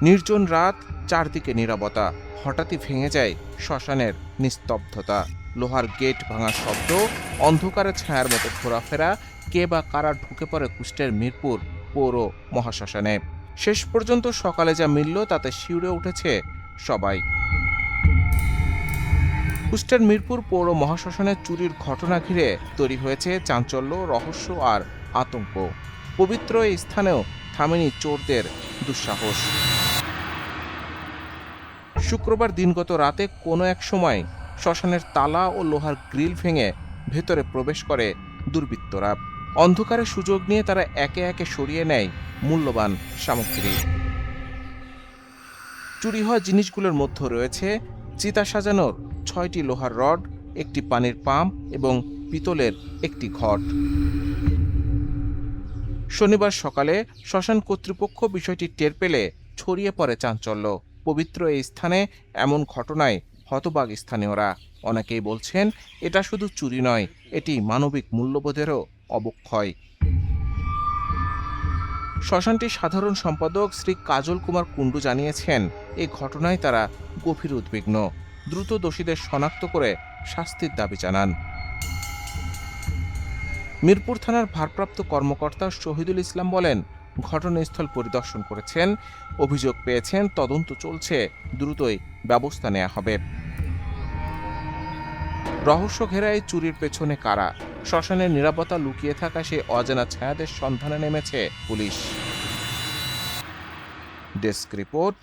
নির্জন রাত, চারদিকে নীরবতা। হঠাৎই ভেঙে যায় শ্মশানের নিস্তব্ধতা। লোহার গেট ভাঙার শব্দ, অন্ধকারে ছায়ার মতো ঘোরাফেরা। কে বা কারা ঢুকে পড়ে কুষ্টের মিরপুর পৌর মহাশ্মশানে। শেষ পর্যন্ত সকালে যা মিলল তাতে শিউরে উঠেছে সবাই। কুষ্টের মিরপুর পৌর মহাশ্মশানে চুরির ঘটনা ঘিরে তৈরি হয়েছে চাঞ্চল্য, রহস্য আর আতঙ্ক। পবিত্র এই স্থানেও থামেনি চোরদের দুঃসাহস। শুক্রবার দিনগত রাতে কোনো এক সময় শ্মশানের তালা ও লোহার গ্রিল ভেঙে ভেতরে প্রবেশ করে দুর্বৃত্তরা। অন্ধকারে সুযোগ নিয়ে তারা একে একে সরিয়ে নেয় মূল্যবান সামগ্রী। চুরি হওয়া জিনিসগুলোর মধ্যে রয়েছে চিতা সাজানোর ৬টি লোহার রড, একটি পানির পাম্প এবং পিতলের একটি ঘট। শনিবার সকালে শ্মশান কর্তৃপক্ষ বিষয়টি টের পেলে ছড়িয়ে পড়ে চাঞ্চল্য। পবিত্র এই স্থানে এমন ঘটনায় হতবাক স্থানীয়রা। অনেকেই বলছেন এটা শুধু চুরি নয়, এটি মানবিক মূল্যবোধেরও অবক্ষয়। শ্মশানটির সাধারণ সম্পাদক শ্রী কাজল কুমার কুণ্ডু জানিয়েছেন, এই ঘটনায় তারা গভীর উদ্বিগ্ন। দ্রুত দোষীদের শনাক্ত করে শাস্তির দাবি জানান। মিরপুর থানার ভারপ্রাপ্ত কর্মকর্তা শহীদুল ইসলাম বলেন, ঘটনাস্থল পরিদর্শন করেছেন, অভিযোগ পেয়েছেন, তদন্ত চলছে, দ্রুতই ব্যবস্থা নেওয়া হবে। রহস্য ঘেরা এই চুরির পেছনে কারা? শ্মশানের নিরাপত্তা লুকিয়ে থাকা সেই অজানা ছায়াদের সন্ধানে নেমেছে police. Desk report,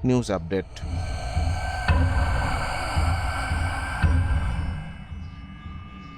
news update.